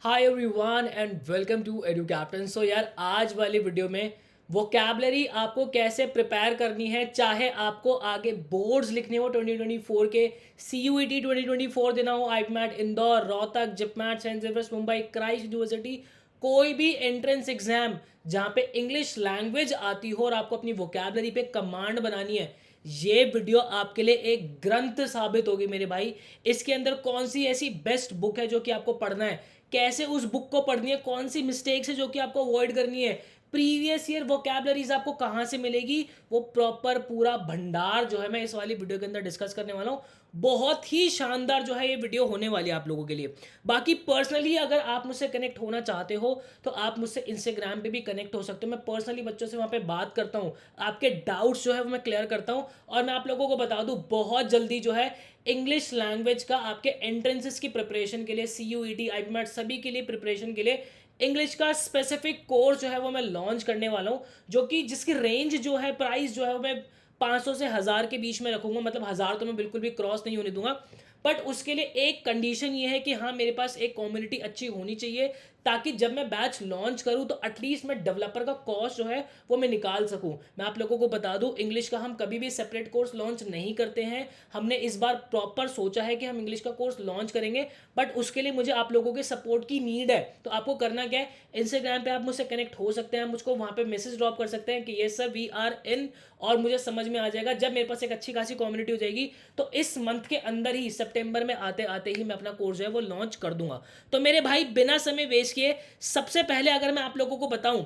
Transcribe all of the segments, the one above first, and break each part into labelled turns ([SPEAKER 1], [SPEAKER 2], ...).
[SPEAKER 1] Hi everyone and welcome to Edu Captain. So यार आज वाली वीडियो में वोकैबलरी आपको कैसे प्रिपेयर करनी है, चाहे आपको आगे बोर्ड्स लिखने हो 2024 के, CUET 2024 देना हो, IPMAT Indore, Rohtak, JIPMAT, saint Xavier's Mumbai, Christ University, कोई भी एंट्रेंस एग्जाम जहाँ पे इंग्लिश लैंग्वेज आती हो और आपको अपनी वोकैबलरी पे कमांड बनानी है, ये वीडियो आपके लिए एक ग्रंथ साबित होगी मेरे भाई। इसके अंदर कौन सी ऐसी बेस्ट बुक है जो कि आपको पढ़ना है, कैसे उस बुक को पढ़नी है, कौन सी मिस्टेक्स है जो कि आपको अवॉइड करनी है, प्रीवियस ईयर वोकैबलरीज आपको कहाँ से मिलेगी, वो प्रॉपर पूरा भंडार जो है मैं इस वाली वीडियो के अंदर डिस्कस करने वाला हूँ। बहुत ही शानदार जो है ये वीडियो होने वाली है आप लोगों के लिए। बाकी पर्सनली अगर आप मुझसे कनेक्ट होना चाहते हो तो आप मुझसे इंस्टाग्राम पे भी कनेक्ट हो सकते हो। मैं पर्सनली बच्चों से वहाँ पे बात करता हूँ, आपके डाउट्स जो है वो मैं क्लियर करता हूँ। और मैं आप लोगों को बता दूँ बहुत जल्दी जो है इंग्लिश लैंग्वेज का आपके एंट्रेंसेस की प्रिपरेशन के लिए, CUET, आईपमैट सभी के लिए प्रिपरेशन के लिए इंग्लिश का स्पेसिफिक कोर्स जो है वो मैं लॉन्च करने वाला हूँ, जो कि जिसकी रेंज जो है, प्राइस जो है वो मैं 500 से 1000 के बीच में रखूंगा। मतलब 1000 तो मैं बिल्कुल भी क्रॉस नहीं होने दूंगा। बट उसके लिए एक कंडीशन ये है कि हाँ, मेरे पास एक कम्युनिटी अच्छी होनी चाहिए, ताकि जब मैं बैच लॉन्च करूं तो एटलीस्ट मैं डेवलपर का कॉस्ट जो है वो मैं निकाल सकूं। मैं आप लोगों को बता दूं, इंग्लिश का हम कभी भी सेपरेट कोर्स लॉन्च नहीं करते हैं। हमने इस बार प्रॉपर सोचा है कि हम इंग्लिश का कोर्स लॉन्च करेंगे, बट उसके लिए मुझे आप लोगों के सपोर्ट की नीड है। तो आपको करना क्या है, इंस्टाग्राम पे आप मुझसे कनेक्ट हो सकते हैं, मुझको वहाँ पे मैसेज ड्रॉप कर सकते हैं कि ये सर वी आर इन, और मुझे समझ में आ जाएगा। जब मेरे पास एक अच्छी खासी कम्युनिटी हो जाएगी तो इस मंथ के अंदर ही, सितंबर में आते आते ही मैं अपना कोर्स जो है वो लॉन्च कर दूंगा। तो मेरे भाई बिना समय वेस्ट किए, सबसे पहले अगर मैं आप लोगों को बताऊं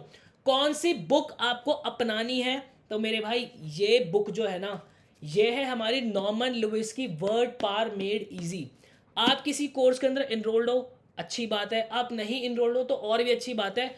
[SPEAKER 1] कौन सी बुक आपको अपनानी है, तो मेरे भाई ये बुक जो है ना, ये है हमारी नॉर्मन लुइस की वर्ड पार मेड इजी। आप किसी कोर्स के अंदर इनरोल्ड हो, अच्छी बात है। आप नहीं इनरोल्ड हो तो और भी अच्छी बात है।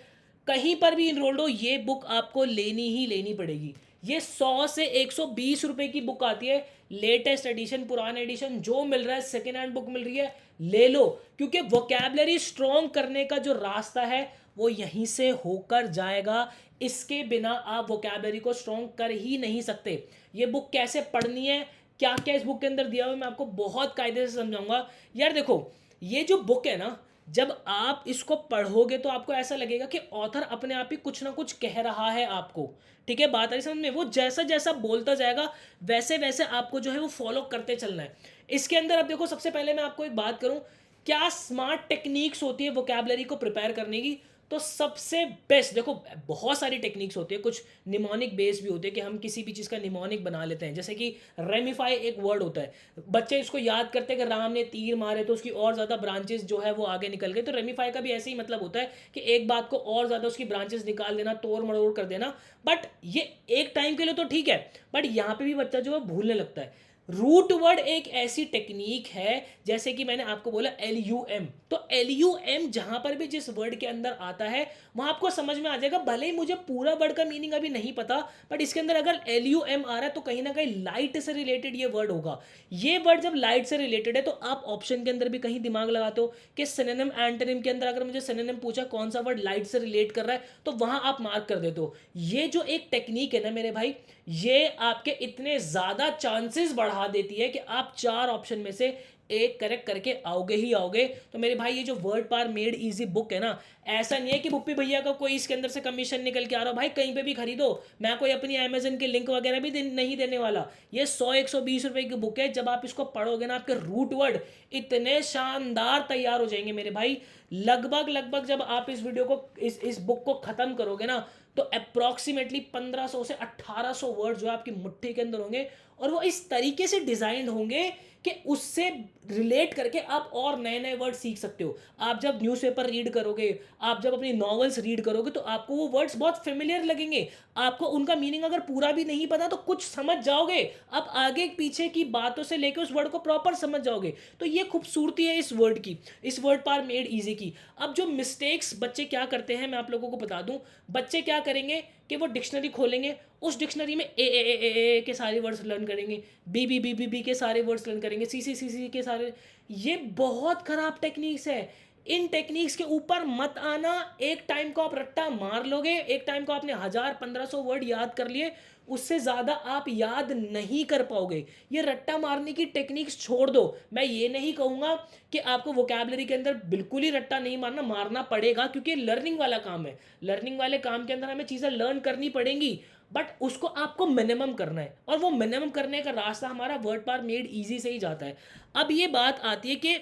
[SPEAKER 1] कहीं पर भी इनरोल्ड हो, ये बुक आपको लेनी ही लेनी पड़ेगी। ये 100 से 120 रुपए की बुक आती है। लेटेस्ट एडिशन, पुराना एडिशन जो मिल रहा है, सेकेंड हैंड बुक मिल रही है, ले लो। क्योंकि वोकैबलरी स्ट्रॉन्ग करने का जो रास्ता है वो यहीं से होकर जाएगा। इसके बिना आप वोकैबलरी को स्ट्रॉन्ग कर ही नहीं सकते। ये बुक कैसे पढ़नी है, क्या क्या इस बुक के अंदर दिया हुआ है, मैं आपको बहुत कायदे से समझाऊंगा। यार देखो, ये जो बुक है ना, जब आप इसको पढ़ोगे तो आपको ऐसा लगेगा कि ऑथर अपने आप ही कुछ ना कुछ कह रहा है आपको। ठीक है, बात आ रही समझ में? वो जैसा जैसा बोलता जाएगा वैसे वैसे आपको जो है वो फॉलो करते चलना है। इसके अंदर अब देखो, सबसे पहले मैं आपको एक बात करूं, क्या स्मार्ट टेक्निक्स होती है वोकैबलरी को प्रिपेयर करने की। तो सबसे बेस्ट देखो, बहुत सारी टेक्निक्स होती है। कुछ निमोनिक बेस भी होते हैं कि हम किसी भी चीज़ का निमोनिक बना लेते हैं। जैसे कि रेमिफाई एक वर्ड होता है, बच्चे इसको याद करते हैं कि राम ने तीर मारे तो उसकी और ज़्यादा ब्रांचेस जो है वो आगे निकल गए। तो रेमिफाई का भी ऐसे ही मतलब होता है कि एक बात को और ज़्यादा उसकी ब्रांचेस निकाल देना, तोड़ मड़ोड़ कर देना। बट ये एक टाइम के लिए तो ठीक है, बट यहाँ पे भी बच्चा जो है भूलने लगता है। रूट वर्ड एक ऐसी टेक्निक है, जैसे कि मैंने आपको बोला LUM, तो LUM जहां पर भी जिस वर्ड के अंदर आता है वहां आपको समझ में आ जाएगा। भले ही मुझे पूरा वर्ड का मीनिंग अभी नहीं पता, बट इसके अंदर अगर LUM आ रहा है तो कहीं ना कहीं लाइट से रिलेटेड ये वर्ड होगा। ये वर्ड जब लाइट से रिलेटेड है तो आप ऑप्शन के अंदर भी कहीं दिमाग लगाते हो कि सिनोनिम एंटोनिम के अंदर अगर मुझे सिनोनिम पूछा कौन सा वर्ड लाइट से रिलेट कर रहा है, तो वहां आप मार्क कर देते हो। ये जो एक टेक्निक है ना मेरे भाई, ये आपके इतने ज्यादा चांसेस बढ़ा देती है कि आप 4 ऑप्शन में से एक करेक्ट करके आओगे ही आओगे। तो मेरे भाई ये जो वर्ड पार मेड इजी बुक है ना, ऐसा नहीं है कि बुप्पी भैया का कोई इसके अंदर से कमीशन निकल के आ रहा हो। भाई कहीं पे भी खरीदो, मैं कोई अपनी अमेजन के लिंक वगैरह भी नहीं देने वाला। ये 100-120 रुपए की बुक है। जब आप इसको पढ़ोगे ना, आपके रूट वर्ड इतने शानदार तैयार हो जाएंगे मेरे भाई। लगभग लगभग जब आप इस वीडियो को, इस बुक को खत्म करोगे ना, तो अप्रॉक्सीमेटली 1500 से 1800 वर्ड जो आपकी मुट्ठी के अंदर होंगे, और वो इस तरीके से डिजाइन होंगे कि उससे रिलेट करके आप और नए नए वर्ड सीख सकते हो। आप जब न्यूज़पेपर रीड करोगे, आप जब अपनी नॉवेल्स रीड करोगे, तो आपको वो वर्ड्स बहुत फेमिलियर लगेंगे। आपको उनका मीनिंग अगर पूरा भी नहीं पता तो कुछ समझ जाओगे, आप आगे पीछे की बातों से लेकर उस वर्ड को प्रॉपर समझ जाओगे। तो ये खूबसूरती है इस वर्ड की, इस वर्ड पार मेड इजी की। अब जो मिस्टेक्स बच्चे क्या करते हैं मैं आप लोगों को बता दूं। बच्चे क्या करेंगे कि वो डिक्शनरी खोलेंगे, उस डिक्शनरी में ए के सारे वर्ड्स लर्न करेंगे, बी के सारे वर्ड्स लर्न करेंगे, सी के सारे। ये बहुत खराब टेक्निक्स है। इन टेक्निक्स के ऊपर मत आना। एक टाइम को आप रट्टा मार लोगे, एक टाइम को आपने 1000-1500 वर्ड याद कर लिए, उससे ज़्यादा आप याद नहीं कर पाओगे। ये रट्टा मारने की टेक्निक्स छोड़ दो। मैं ये नहीं कहूँगा कि आपको वोकैबुलरी के अंदर बिल्कुल ही रट्टा नहीं मारना, मारना पड़ेगा क्योंकि लर्निंग वाला काम है। लर्निंग वाले काम के अंदर हमें चीज़ें लर्न करनी पड़ेंगी, बट उसको आपको मिनिमम करना है, और वो मिनिमम करने का रास्ता हमारा वर्ड पार मेड ईजी से ही जाता है। अब ये बात आती है कि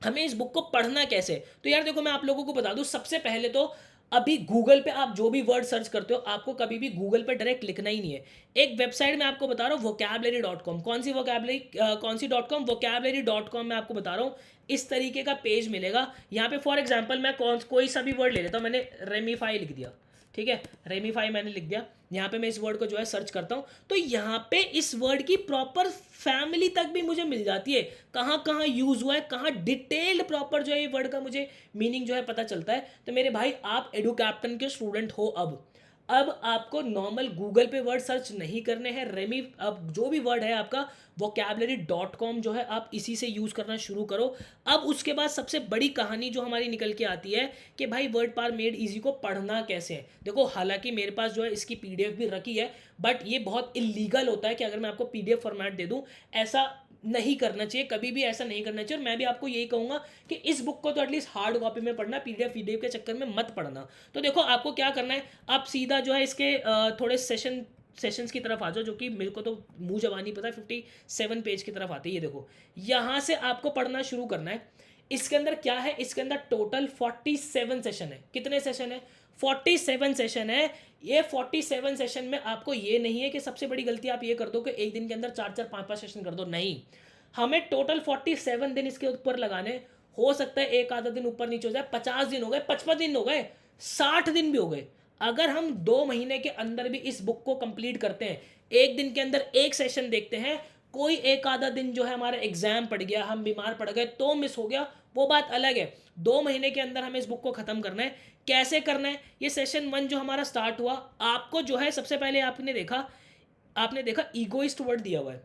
[SPEAKER 1] हमें इस बुक को पढ़ना कैसे। तो यार देखो, मैं आप लोगों को बता दूं, सबसे पहले तो अभी गूगल पे आप जो भी वर्ड सर्च करते हो, आपको कभी भी गूगल पे डायरेक्ट लिखना ही नहीं है। एक वेबसाइट में आपको बता रहा हूँ, vocabulary.com। कौन सी vocabulary, कौन सी .com? vocabulary.com में आपको बता रहा हूँ, इस तरीके का पेज मिलेगा। यहाँ पे फॉर एग्जाम्पल मैं कोई सा भी वर्ड ले लेता हूँ। मैंने रेमीफाई लिख दिया, ठीक है, रेमीफाई मैंने लिख दिया। यहाँ पे मैं इस वर्ड को जो है सर्च करता हूँ, तो यहाँ पे इस वर्ड की प्रॉपर फैमिली तक भी मुझे मिल जाती है, कहाँ कहाँ यूज़ हुआ है, कहाँ डिटेल्ड प्रॉपर जो है ये वर्ड का मुझे मीनिंग जो है पता चलता है। तो मेरे भाई, आप एडू कैप्टन के स्टूडेंट हो। अब आपको नॉर्मल गूगल पे वर्ड सर्च नहीं करने हैं। रेमी, अब जो भी वर्ड है आपका, vocabulary.com जो है, आप इसी से यूज़ करना शुरू करो। अब उसके बाद सबसे बड़ी कहानी जो हमारी निकल के आती है कि भाई वर्ड पार मेड इजी को पढ़ना कैसे है। देखो, हालांकि मेरे पास जो है इसकी पीडीएफ भी रखी है, बट ये बहुत इलीगल होता है कि अगर मैं आपको पीडीएफ फॉर्मेट दे दूं, ऐसा नहीं करना चाहिए, कभी भी ऐसा नहीं करना चाहिए। और मैं भी आपको यही कहूँगा कि इस बुक को तो एटलीस्ट हार्ड कॉपी में पढ़ना, पीडीएफ के चक्कर में मत पढ़ना। तो देखो, आपको क्या करना है, आप सीधा जो है इसके थोड़े सेशंस की तरफ आ जाओ, जो कि मेरे को तो मुंह जबानी पता है, 57 पेज की तरफ आती है। ये देखो, यहाँ से आपको पढ़ना शुरू करना है। इसके अंदर क्या है, इसके अंदर टोटल 47 सेशन है। कितने सेशन है? 47 सेशन है। ये 47 सेशन में आपको ये नहीं है कि सबसे बड़ी गलती आप ये कर दो कि एक दिन के अंदर 4-4, 5-5 सेशन कर दो। नहीं, हमें टोटल 47 दिन इसके ऊपर लगाने। हो सकता है एक आधा दिन ऊपर नीचे हो जाए, 50 दिन हो गए, 55 दिन हो गए, 60 दिन भी हो गए। अगर हम 2 महीने के अंदर भी इस बुक को कंप्लीट करते हैं, एक दिन के अंदर एक सेशन देखते हैं, कोई एक आधा दिन जो है हमारा एग्जाम पड़ गया, हम बीमार पड़ गए तो मिस हो गया, वो बात अलग है। 2 महीने के अंदर हमें इस बुक को ख़त्म करना है। कैसे करना है? ये सेशन 1 जो हमारा स्टार्ट हुआ, आपको जो है सबसे पहले आपने देखा ईगोइस्ट वर्ड दिया हुआ है।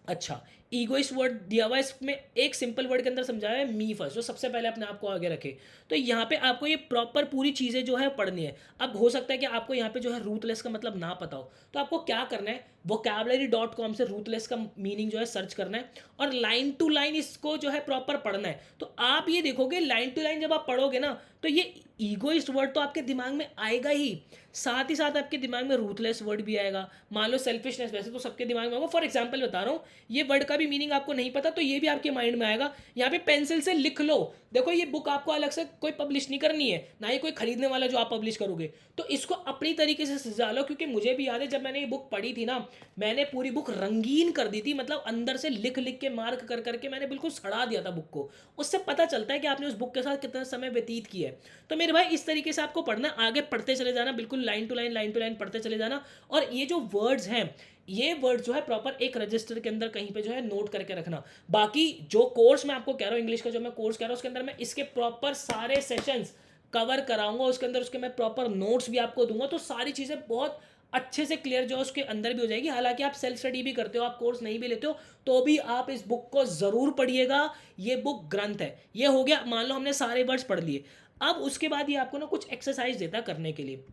[SPEAKER 1] अच्छा, ईगोइस्ट वर्ड दिया हुआ है, इसमें एक सिंपल वर्ड के अंदर समझाया है मी फर्स्ट, जो सबसे पहले अपने आप को आगे रखे। तो यहाँ पे आपको ये प्रॉपर पूरी चीज़ें जो है पढ़नी है। अब हो सकता है कि आपको यहाँ पे जो है रूथलेस का मतलब ना पता हो, तो आपको क्या करना है, vocabulary.com से रूथलेस का मीनिंग जो है सर्च करना है, और लाइन टू लाइन इसको जो है प्रॉपर पढ़ना है। तो आप ये देखोगे, लाइन टू लाइन जब आप पढ़ोगे ना, तो ये ईगोइस्ट वर्ड तो आपके दिमाग में आएगा ही, साथ ही साथ आपके दिमाग में रूथलेस वर्ड भी आएगा। मान लो सेल्फिशनेस, वैसे तो सबके दिमाग में होगा, फॉर एग्जांपल बता रहा हूँ, ये वर्ड का भी मीनिंग आपको नहीं पता तो ये भी आपके माइंड में आएगा। यहाँ पे पेंसिल से लिख लो। देखो, ये बुक आपको अलग से कोई पब्लिश नहीं करनी है, ना ही कोई खरीदने वाला जो आप पब्लिश करोगे, तो इसको अपनी तरीके से सजा लो। क्योंकि मुझे भी याद है, जब मैंने ये बुक पढ़ी थी ना, मैंने पूरी बुक रंगीन कर दी थी, मतलब अंदर से लिख लिख के, मार्क कर करके मैंने बिल्कुल सड़ा दिया था बुक को। उससे पता चलता है कि आपने उस बुक के साथ कितना समय व्यतीत किया है। तो मेरे भाई, इस तरीके से आपको पढ़ना, आगे पढ़ते चले जाना, बिल्कुल लाइन टू लाइन पढ़ते चले जाना। और ये जो वर्ड्स हैं, ये वर्ड जो है प्रॉपर एक रजिस्टर के अंदर कहीं पे जो है नोट करके रखना। बाकी जो कोर्स मैं आपको कह रहा हूँ, इंग्लिश का जो मैं कोर्स कह रहा हूँ, उसके अंदर मैं इसके प्रॉपर सारे सेशंस कवर कराऊंगा। उसके अंदर उसके मैं प्रॉपर नोट्स भी आपको दूंगा, तो सारी चीज़ें बहुत अच्छे से क्लियर जो है उसके अंदर भी हो जाएगी। हालांकि आप सेल्फ स्टडी भी करते हो, आप कोर्स नहीं भी लेते हो, तो भी आप इस बुक को ज़रूर पढ़िएगा। ये बुक ग्रंथ है। ये हो गया, मान लो हमने सारे वर्ड्स पढ़ लिए। अब उसके बाद ये आपको ना कुछ एक्सरसाइज देता करने के लिए,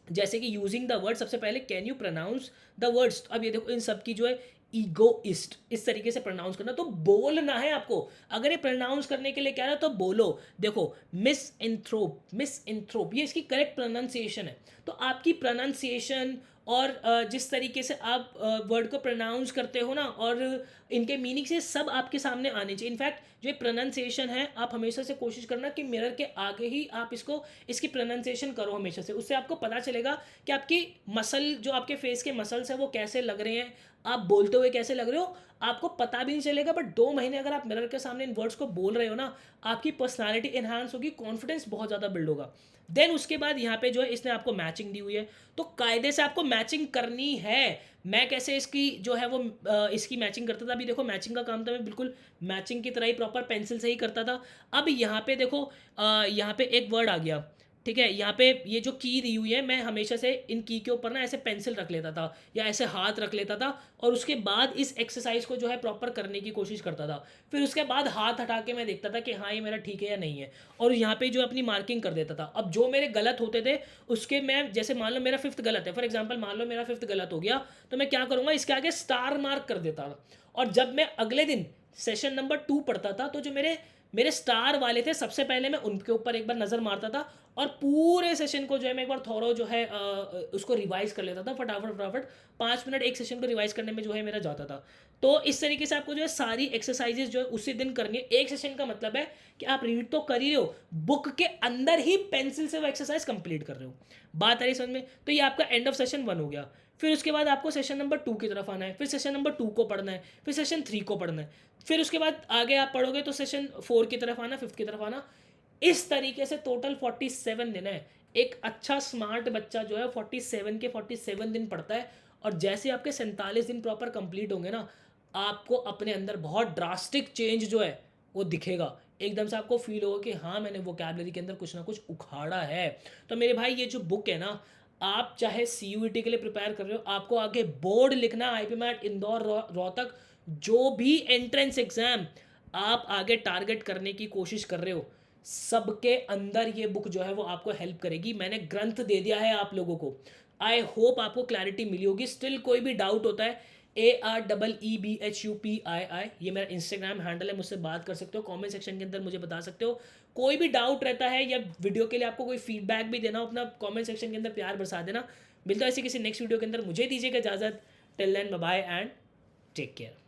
[SPEAKER 1] जैसे कि यूजिंग द वर्ड। सबसे पहले, can you pronounce the words. अब ये देखो, इन सब की जो है ईगोइस्ट, इस तरीके से प्रोनाउंस करना, तो बोलना है आपको। अगर ये प्रोनाउंस करने के लिए कह रहा है तो बोलो। देखो, मिस इंथ्रोप, ये इसकी करेक्ट प्रोनाउंसिएशन है। तो आपकी प्रोनाउंसिएशन और जिस तरीके से आप वर्ड को प्रोनाउंस करते हो ना, और इनके मीनिंग से सब आपके सामने आने चाहिए। इनफैक्ट जो प्रोनाउंसिएशन है, आप हमेशा से कोशिश करना कि मिरर के आगे ही आप इसकी प्रोनाउंसिएशन करो हमेशा से। उससे आपको पता चलेगा कि आपकी मसल, जो आपके फेस के मसल्स हैं, वो कैसे लग रहे हैं, आप बोलते हुए कैसे लग रहे हो, आपको पता भी नहीं चलेगा। बट 2 महीने अगर आप मिरर के सामने इन वर्ड्स को बोल रहे हो ना, आपकी पर्सनालिटी एनहांस होगी, कॉन्फिडेंस बहुत ज़्यादा बिल्ड होगा। देन उसके बाद यहाँ पे जो है इसने आपको मैचिंग दी हुई है, तो कायदे से आपको मैचिंग करनी है। मैं कैसे इसकी जो है वो इसकी मैचिंग करता था, अभी देखो, मैचिंग का काम था, मैं बिल्कुल मैचिंग की तरह ही प्रॉपर पेंसिल से ही करता था। अब यहाँ पे देखो, यहाँ पे एक वर्ड आ गया, ठीक है, यहाँ पे ये जो की दी हुई है, मैं हमेशा से इन की के ऊपर ना ऐसे पेंसिल रख लेता था या ऐसे हाथ रख लेता था और उसके बाद इस एक्सरसाइज को जो है प्रॉपर करने की कोशिश करता था। फिर उसके बाद हाथ हटा के मैं देखता था कि हाँ, ये मेरा ठीक है या नहीं है, और यहाँ पे जो अपनी मार्किंग कर देता था। अब जो मेरे गलत होते थे उसके मैं, जैसे मान लो मेरा 5th गलत है, फॉर एग्जाम्पल मान लो मेरा 5th गलत हो गया, तो मैं क्या करूँगा, इसके आगे स्टार मार्क कर देता था। और जब मैं अगले दिन सेशन नंबर 2 पढ़ता था, तो जो मेरे मेरे स्टार वाले थे, सबसे पहले मैं उनके ऊपर एक बार नज़र मारता था और पूरे सेशन को जो है मैं एक बार थोरो जो है उसको रिवाइज कर लेता था फटाफट फटाफट। 5 मिनट एक सेशन को रिवाइज करने में जो है मेरा जाता था। तो इस तरीके से आपको जो है सारी एक्सरसाइजेज जो है उसी दिन करनी है। एक सेशन का मतलब है कि आप रीड तो कर ही रहे हो, बुक के अंदर ही पेंसिल से वो एक्सरसाइज कंप्लीट कर रहे हो। बात आ रही समझ में? तो ये आपका एंड ऑफ सेशन 1 हो गया। फिर उसके बाद आपको सेशन नंबर 2 की तरफ आना है, फिर सेशन नंबर 2 को पढ़ना है, फिर सेशन 3 को पढ़ना है, फिर उसके बाद आगे आप पढ़ोगे तो सेशन 4 की तरफ आना, 5th की तरफ आना। इस तरीके से टोटल 47 दिन है। एक अच्छा स्मार्ट बच्चा जो है 47 के 47 दिन पढ़ता है, और जैसे आपके 47 दिन प्रॉपर कंप्लीट होंगे ना, आपको अपने अंदर बहुत ड्रास्टिक चेंज जो है वो दिखेगा। एकदम से आपको फील होगा कि हाँ, मैंने वोकैबलरी के अंदर कुछ ना कुछ उखाड़ा है। तो मेरे भाई, ये जो बुक है ना, आप चाहे CUET के लिए प्रिपेयर कर रहे हो, आपको आगे बोर्ड लिखना, IP मैट इंदौर रोहतक, जो भी एंट्रेंस एग्जाम आप आगे टारगेट करने की कोशिश कर रहे हो, सबके अंदर ये बुक जो है वो आपको हेल्प करेगी। मैंने ग्रंथ दे दिया है आप लोगों को। आई होप आपको क्लैरिटी मिली होगी। स्टिल कोई भी डाउट होता है, AREEBHUPII, ये मेरा इंस्टाग्राम हैंडल है, मुझसे बात कर सकते हो, कमेंट सेक्शन के अंदर मुझे बता सकते हो। कोई भी डाउट रहता है या वीडियो के लिए आपको कोई फीडबैक भी देना हो, अपना कमेंट सेक्शन के अंदर प्यार बरसा देना। मिलता है ऐसे किसी नेक्स्ट वीडियो के अंदर, मुझे दीजिएगा इजाज़त। Till then bye bye and take care.